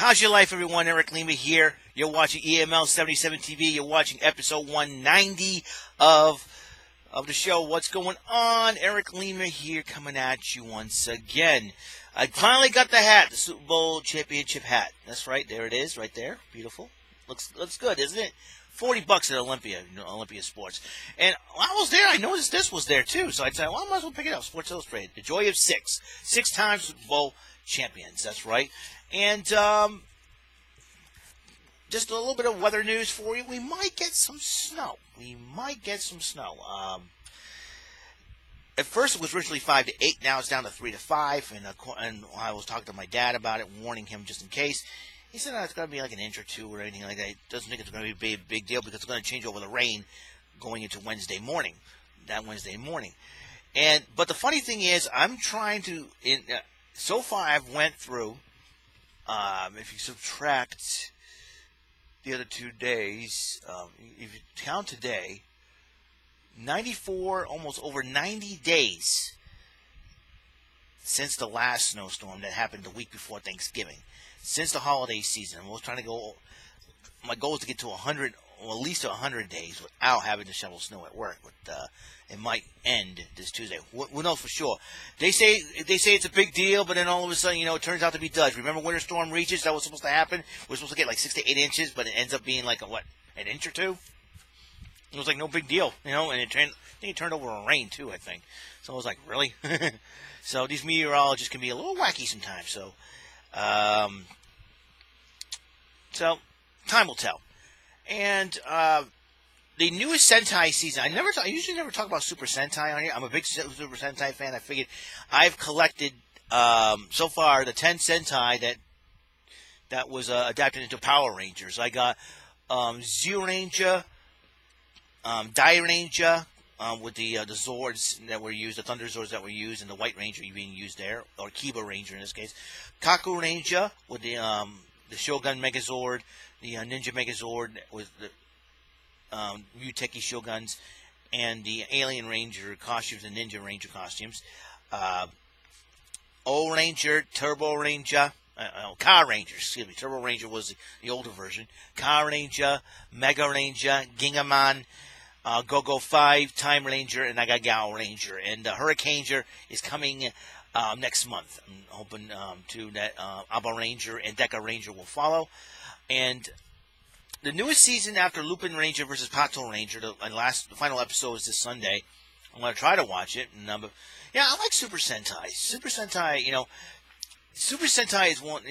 How's your life, everyone? Eric Lima here. You're watching EML77 TV. You're watching episode 190 of the show. What's going on? Eric Lima here, coming at you once again. I finally got the hat, the Super Bowl championship hat. That's right, there it is, right there. Beautiful. Looks good, isn't it? $40 at Olympia Sports. And while I was there, I noticed this was there too. So I said, well, I might as well pick it up. Sports Illustrated. The Joy of Six. 6 times Super Bowl champions. That's right. And just a little bit of weather news for you. We might get some snow. At first, it was originally 5 to 8. Now it's down to 3 to 5. And I was talking to my dad about it, warning him just in case. He said it's going to be like an inch or two or anything like that. He doesn't think it's going to be a big deal because it's going to change over the rain going into Wednesday morning. But the funny thing is, I'm trying to. So far, I've went through. If you subtract the other 2 days, if you count today, 94, almost over 90 days since the last snowstorm that happened the week before Thanksgiving. Since the holiday season, my goal is to get to 100, or at least 100 days without having to shovel snow at work. But it might end this Tuesday. Who knows for sure? They say it's a big deal, but then all of a sudden, it turns out to be dudge. Remember winter storm reaches? That was supposed to happen. We're supposed to get like 6 to 8 inches, but it ends up being like an inch or two. It was like no big deal, and it turned over in rain too, I think. So I was like, really? So these meteorologists can be a little wacky sometimes. So time will tell. And the newest Sentai season, I usually never talk about Super Sentai on here. I'm a big Super Sentai fan. I figured I've collected so far the 10 Sentai that was adapted into Power Rangers. I got Zeo Ranger, Dai Ranger with the Zords that were used, the Thunder Zords that were used, and the White Ranger being used there, or Kiba Ranger in this case. Kaku Ranger with the Shogun Megazord, the Ninja Megazord with the Muteki Shoguns, and the Alien Ranger costumes and Ninja Ranger costumes. O Ranger, Turbo Ranger, Car Ranger, excuse me. Turbo Ranger was the older version. Car Ranger, Mega Ranger, Gingaman, Go-Go 5, Time Ranger, and Nagagao Ranger. And Hurricane Ranger is coming next month. I'm hoping that Aba Ranger and Deca Ranger will follow. And the newest season after Lupin Ranger versus Pato Ranger, the final episode is this Sunday. I'm going to try to watch it. And, I like Super Sentai. Super Sentai is one,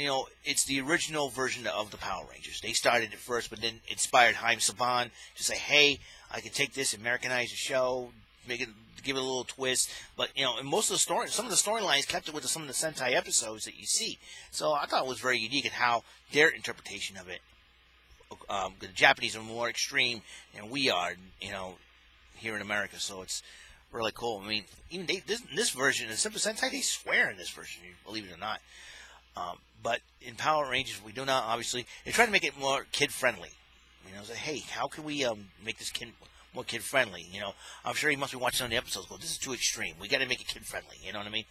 it's the original version of the Power Rangers. They started it first, but then inspired Haim Saban to say, hey, I can take this, Americanize the show, give it a little twist. But, and most of the story, some of the storylines kept it with some of the Sentai episodes that you see. So I thought it was very unique in how their interpretation of it. The Japanese are more extreme than we are, here in America. So it's really cool. I mean, even this version, in Super Sentai, they swear in this version, believe it or not. But in Power Rangers, we do not, obviously. They try to make it more kid-friendly. Say, hey, how can we make this more kid-friendly? I'm sure he must be watching some of the episodes. Go, this is too extreme. We got to make it kid-friendly. You know what I mean?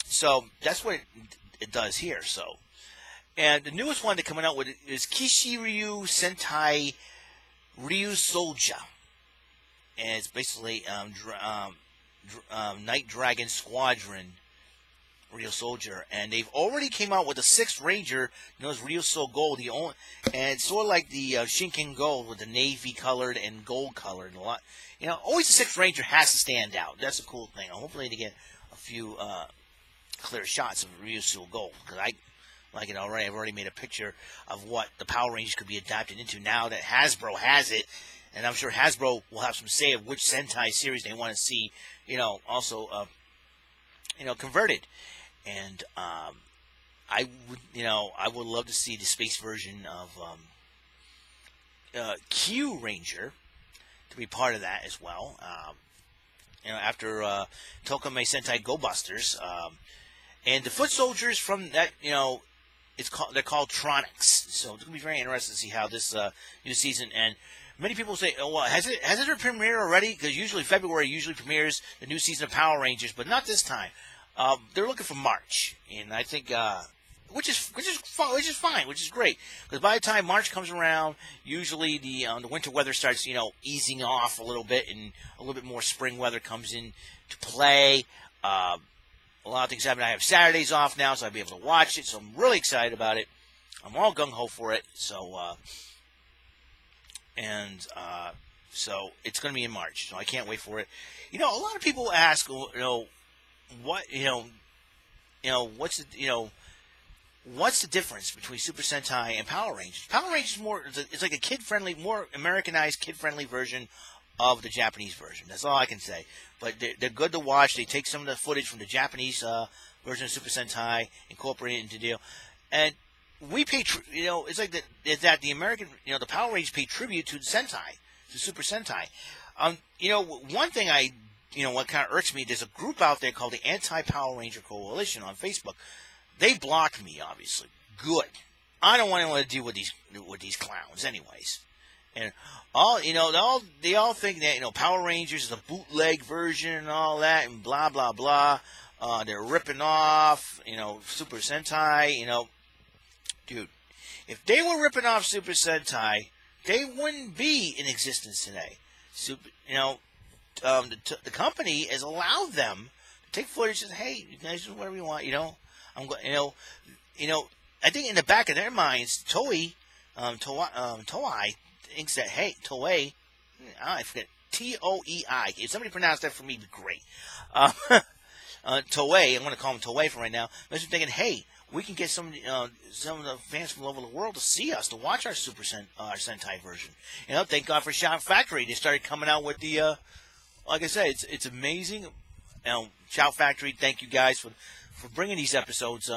So that's what it does here. So, and the newest one they're coming out with is Kishiryu Sentai Ryu Soulja, and it's basically Night Dragon Squadron Ryu Soldier, and they've already came out with a 6th Ranger known as Ryu Soul Gold. And it's sort of like the Shinken Gold with the navy colored and gold colored. A lot, always the 6th Ranger has to stand out. That's a cool thing. Hopefully they get a few clear shots of Ryu Soul Gold, because I like it already. I've already made a picture of what the Power Rangers could be adapted into now that Hasbro has it, and I'm sure Hasbro will have some say of which Sentai series they want to see, also converted. And I would love to see the space version of Q Ranger to be part of that as well. After Tokame Sentai Go Busters, and the Foot Soldiers from that, they're called Tronics. So it's gonna be very interesting to see how this new season. And many people say, "Oh, well, has it premiered already?" Because usually February premieres the new season of Power Rangers, but not this time. They're looking for March, and I think fine, which is great. Because by the time March comes around, usually the winter weather starts, easing off a little bit, and a little bit more spring weather comes in to play. A lot of things happen. I have Saturdays off now, so I'll be able to watch it. So I'm really excited about it. I'm all gung ho for it. So so it's going to be in March. So I can't wait for it. A lot of people ask, what what's the difference between Super Sentai and Power Rangers? Power Rangers it's like a kid-friendly, more Americanized, kid-friendly version of the Japanese version. That's all I can say. But they're good to watch. They take some of the footage from the Japanese version of Super Sentai, incorporate it into the deal, and we pay. It's like that the American, the Power Rangers pay tribute to the Sentai, to Super Sentai. One thing what kind of irks me, there's a group out there called the Anti-Power Ranger Coalition on Facebook. They blocked me, obviously. Good. I don't want to deal with these clowns, anyways. And they all think that Power Rangers is a bootleg version and all that, and blah blah blah. They're ripping off Super Sentai. Dude, if they were ripping off Super Sentai, they wouldn't be in existence today. The company has allowed them to take footage and say, hey, you guys do whatever you want. I think in the back of their minds, Toei thinks that, hey, Toei, I forget, Toei. If somebody pronounce that for me, it'd be great. Toei, I'm going to call them Toei for right now. They're thinking, hey, we can get some of the fans from all over the world to see us, to watch our Super Sentai version. Thank God for Shout Factory. They started coming out with the, like I said, it's amazing. Shout Factory, thank you guys for bringing these episodes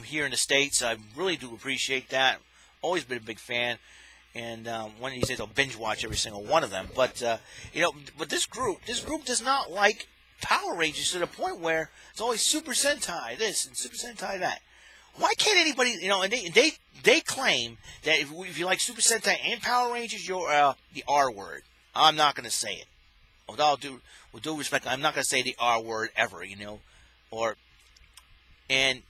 here in the States. I really do appreciate that. Always been a big fan. And one of these days I'll binge watch every single one of them. But but this group does not like Power Rangers to the point where it's always Super Sentai this and Super Sentai that. Why can't anybody? And they claim that if you like Super Sentai and Power Rangers, you're the R word. I'm not going to say it. With due respect, I'm not going to say the R word ever. And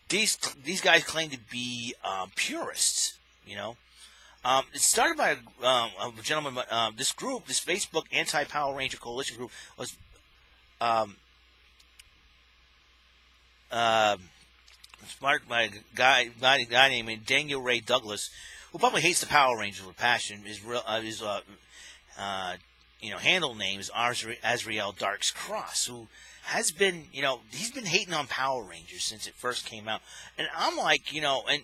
these guys claim to be purists. It started by a gentleman. This group, this Facebook Anti-Power Ranger Coalition group, was started by a guy named Daniel Ray Douglas, who probably hates the Power Rangers with passion. His handle name is Azrael Darks Cross, who has been, he's been hating on Power Rangers since it first came out. And I'm like, a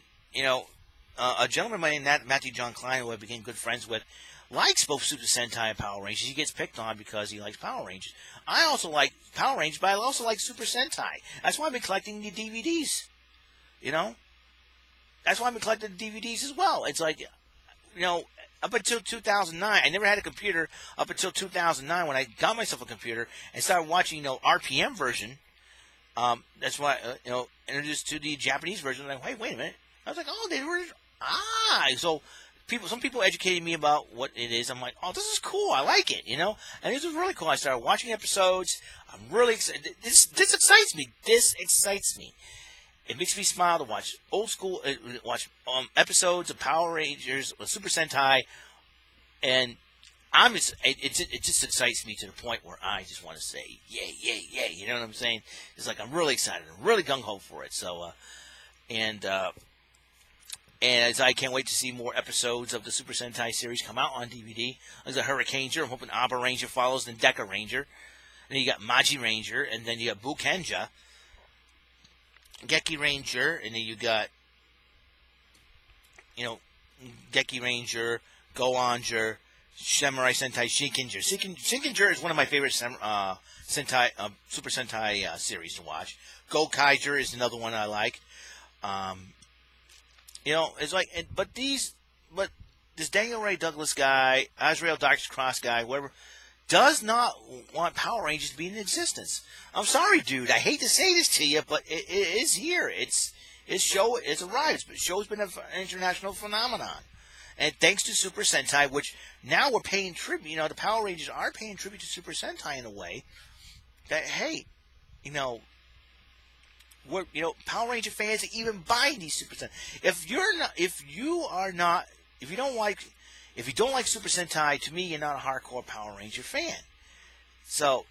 gentleman by the name of Matthew John Klein, who I became good friends with, likes both Super Sentai and Power Rangers. He gets picked on because he likes Power Rangers. I also like Power Rangers, but I also like Super Sentai. That's why I've been collecting the DVDs. That's why I've been collecting the DVDs as well. It's like, up until 2009, I never had a computer up until 2009 when I got myself a computer and started watching, RPM version. That's why, introduced to the Japanese version. I'm like, wait a minute. I was like, oh, they were, so some people educated me about what it is. I'm like, oh, this is cool. I like it, and this was really cool. I started watching episodes. I'm really excited. This excites me. This excites me. It makes me smile to watch old school, episodes of Power Rangers or Super Sentai, and it just excites me to the point where I just want to say, yay, yay, yay. You know what I'm saying? It's like I'm really excited. I'm really gung ho for it. So, and as I can't wait to see more episodes of the Super Sentai series come out on DVD. There's a Hurricane Ranger. I'm hoping Abba Ranger follows, then Deca Ranger. And then you got Maji Ranger, and then you got Bukenja, Geki Ranger, and then you got, Geki Ranger, Goanger, Samurai Sentai Shinkenger. Shinkenger is one of my favorite Sentai, Super Sentai series to watch. Gokaiger is another one I like. It's like, but this Daniel Ray Douglas guy, Azrael Darks Cross guy, whatever, does not want Power Rangers to be in existence. I'm sorry, dude. I hate to say this to you, but it is here. It's arrived. The show's been an international phenomenon. And thanks to Super Sentai, which now we're paying tribute, the Power Rangers are paying tribute to Super Sentai in a way that, hey, Power Ranger fans are even buying these Super Sentai. If you don't like Super Sentai, to me, you're not a hardcore Power Ranger fan. So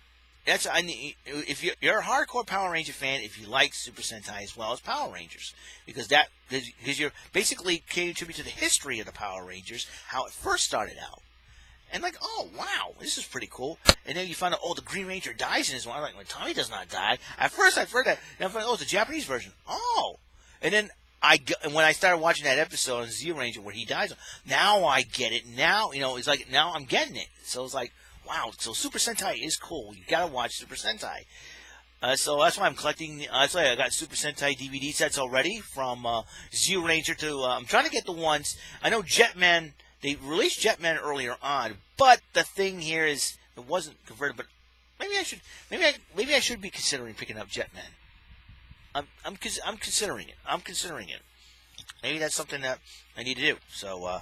if you're a hardcore Power Ranger fan, if you like Super Sentai as well as Power Rangers, because you're basically paying tribute to the history of the Power Rangers, how it first started out. And like, oh, wow, this is pretty cool. And then you find out, oh, the Green Ranger dies in this one. I'm like, well, Tommy does not die. At first, I've heard that. And I found, oh, it's a Japanese version. Oh. And then when I started watching that episode on Z Ranger where he dies, now I get it. Now, it's like, now I'm getting it. So it's like, wow, so Super Sentai is cool. You got to watch Super Sentai. So that's why I'm collecting. That's why I got Super Sentai DVD sets already from Z Ranger to. I'm trying to get the ones. I know Jetman. They released Jetman earlier on, but the thing here is it wasn't converted. But maybe I should be considering picking up Jetman. I'm considering it. I'm considering it. Maybe that's something that I need to do. So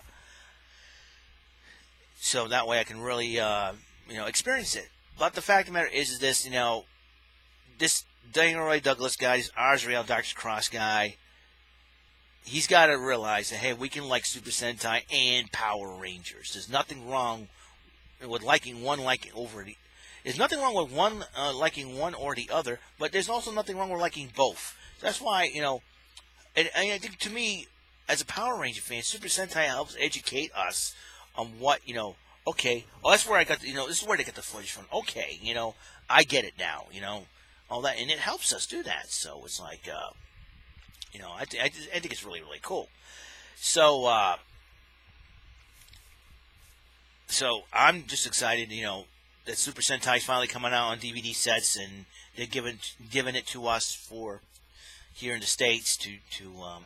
that way I can really experience it. But the fact of the matter is this. This Daniel Roy Douglas guy, this Azrael Dr. Cross guy. He's got to realize that, hey, we can like Super Sentai and Power Rangers. There's nothing wrong with liking one over the. There's nothing wrong with one liking one or the other, but there's also nothing wrong with liking both. That's why, and I think to me, as a Power Ranger fan, Super Sentai helps educate us on what, okay, well, that's where I got, this is where they get the footage from. Okay, I get it now, all that, and it helps us do that. So it's like, I think it's really, really cool. So I'm just excited, that Super Sentai is finally coming out on DVD sets, and they're giving it to us for here in the States to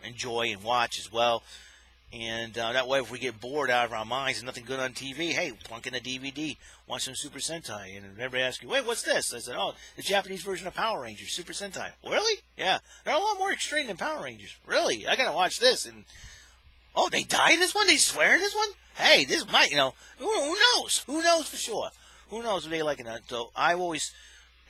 enjoy and watch as well. And that way, if we get bored out of our minds and nothing good on TV, hey, plunk in a DVD, watch some Super Sentai. And everybody asks you, wait, what's this? I said, oh, the Japanese version of Power Rangers, Super Sentai. Really? Yeah. They're a lot more extreme than Power Rangers. Really? I got to watch this. And, oh, they die in this one? They swear in this one? Hey, this might, who knows? Who knows for sure? Who knows what they like in that? So I always,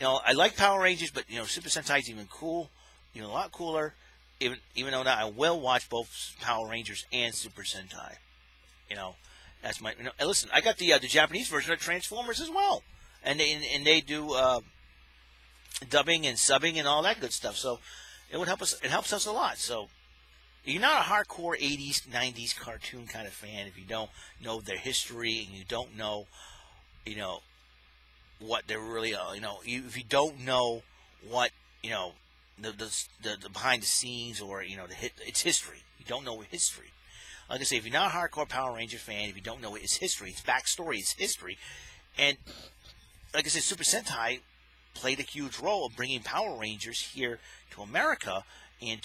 I like Power Rangers, but, Super Sentai is even cool, a lot cooler. Even though now I will watch both Power Rangers and Super Sentai, that's my. Listen, I got the Japanese version of Transformers as well, and they do dubbing and subbing and all that good stuff. So it would help us. It helps us a lot. So you're not a hardcore '80s, '90s cartoon kind of fan if you don't know their history and you don't know, what they're really. If you don't know what the behind the scenes or its history. You don't know history. Like I say, if you're not a hardcore Power Ranger fan, if you don't know its history, its backstory, its history, and like I said, Super Sentai played a huge role of bringing Power Rangers here to America and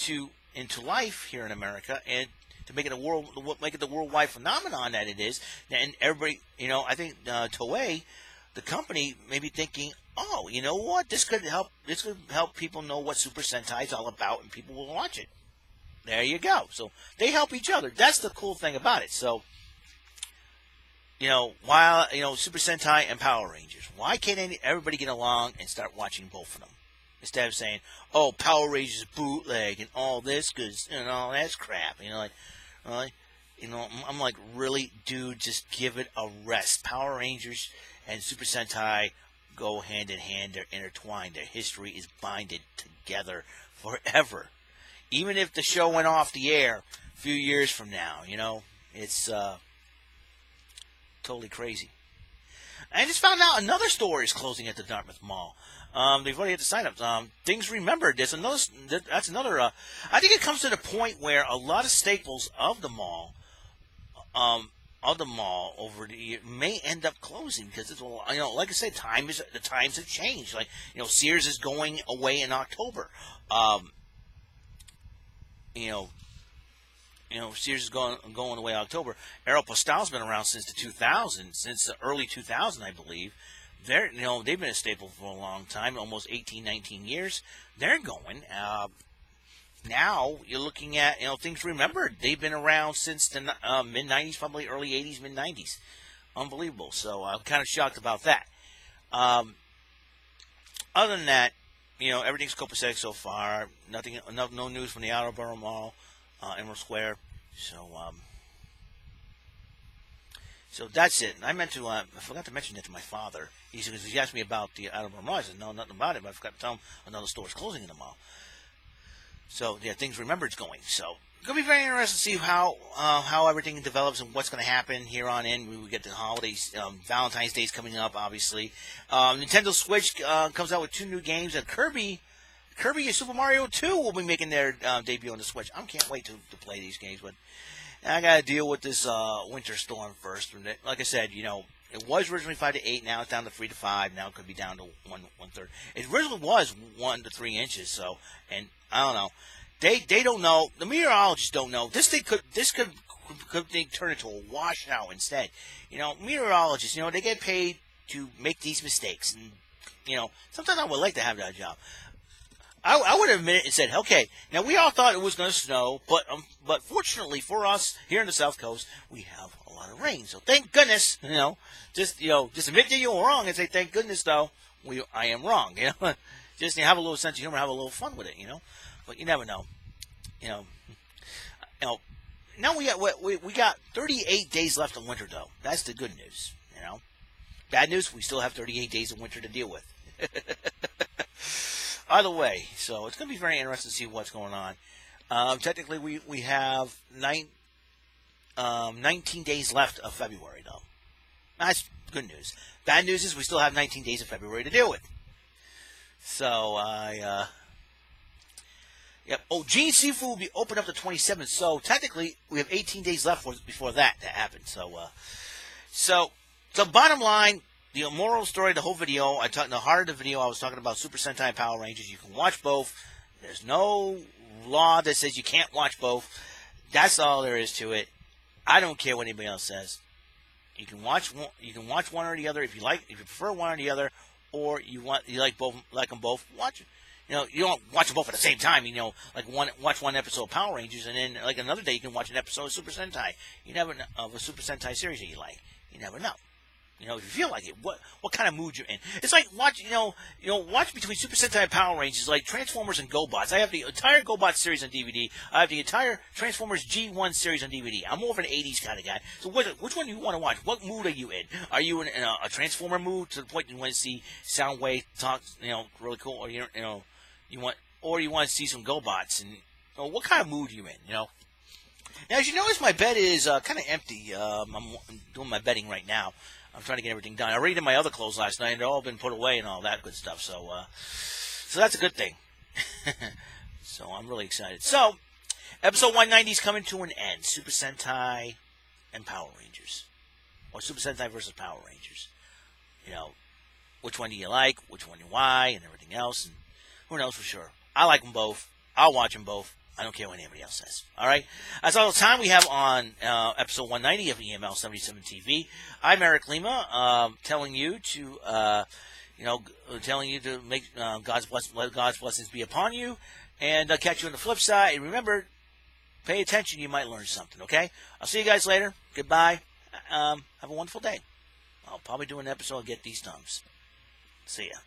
into life here in America, and to make it the worldwide phenomenon that it is. And everybody, I think Toei, the company, may be thinking, oh, you know what? This could help people know what Super Sentai is all about, and people will watch it. There you go. So they help each other. That's the cool thing about it. So, while Super Sentai and Power Rangers, why can't everybody get along and start watching both of them instead of saying, oh, Power Rangers bootleg and all this because that's crap. Really? I'm like, really, dude, just give it a rest. Power Rangers and Super Sentai go hand in hand. They're intertwined. Their history is binded together forever. Even if the show went off the air a few years from now, it's totally crazy. I just found out another store is closing at the Dartmouth Mall. They've already had to sign up. Things remembered. That's another. I think it comes to the point where a lot of staples of the mall, over the year may end up closing because it's like I said, the times have changed. Like Sears is going away in October. Sears is going away in October. Aeropostal's been around since the early 2000, I believe. They've been a staple for a long time, almost 18, 19 years. They're going. Now you're looking at things remembered. They've been around since the mid 90s, probably early 80s, mid 90s. Unbelievable. So I'm kind of shocked about that. Other than that, everything's copacetic so far. Nothing, no news from the Attleboro Mall, Emerald Square. So that's it. I meant to. I forgot to mention it to my father. He asked me about the Attleboro Mall. I said no, nothing about it. But I forgot to tell him another store is closing in the mall. So yeah, things remembered's going. So it's gonna be very interesting to see how everything develops and what's gonna happen here on in. We get the holidays. Valentine's Day's coming up, obviously. Nintendo Switch comes out with 2 new games. And Kirby and Super Mario 2 will be making their debut on the Switch. I can't wait to play these games, but I got to deal with this winter storm first. Like I said, it was originally 5 to 8. Now it's down to 3 to 5. Now it could be down to 1/3. It originally was 1 to 3 inches. So, and I don't know. They don't know. The meteorologists don't know. This could turn into a washout instead. Meteorologists, they get paid to make these mistakes, and sometimes I would like to have that job. I would have admitted and said, okay, now we all thought it was going to snow, but fortunately for us here in the South Coast, we have a lot of rain. So thank goodness, just admit that you were wrong and say, thank goodness though, I am wrong, just have a little sense of humor, have a little fun with it, but you never know, now we got 38 days left of winter though. That's the good news, Bad news, we still have 38 days of winter to deal with. Either way, so it's going to be very interesting to see what's going on. Technically, we have 19 days left of February, though. That's good news. Bad news is we still have 19 days of February to deal with. So, yep. Oh, Gene Seafood will be open up to 27th, so technically we have 18 days left before that to happen. So bottom line, the moral story of the whole video, the heart of the video, I was talking about Super Sentai and Power Rangers. You can watch both. There's no law that says you can't watch both. That's all there is to it. I don't care what anybody else says. You can watch one. You can watch one or the other if you prefer one or the other, or you like them both. Watch it. You don't watch them both at the same time. Watch one episode of Power Rangers, and then like another day you can watch an episode of Super Sentai. You never know, of a Super Sentai series that you like. You never know. If you feel like it, what kind of mood you're in. It's like watch between Super Sentai and Power Rangers, like Transformers and GoBots. I have the entire GoBots series on DVD. I have the entire Transformers G1 series on DVD. I'm more of an 80s kind of guy. So which one do you want to watch? What mood are you in? Are you in a Transformer mood to the point you want to see Soundwave talk, really cool, or you want to see some GoBots? And what kind of mood are you in? Now, as you notice, my bed is kind of empty. I'm doing my bedding right now. I'm trying to get everything done. I already did my other clothes last night, and they've all been put away and all that good stuff. So that's a good thing. So I'm really excited. So, episode 190 is coming to an end. Super Sentai and Power Rangers. Or Super Sentai versus Power Rangers. Which one do you like? Which one and why? And everything else. And who knows for sure. I like them both. I'll watch them both. I don't care what anybody else says. All right? That's all the time we have on episode 190 of EML77 TV. I'm Eric Lima, telling you to make let God's blessings be upon you, and catch you on the flip side. And remember, pay attention. You might learn something. Okay? I'll see you guys later. Goodbye. Have a wonderful day. I'll probably do an episode of Get These Thumbs. See ya.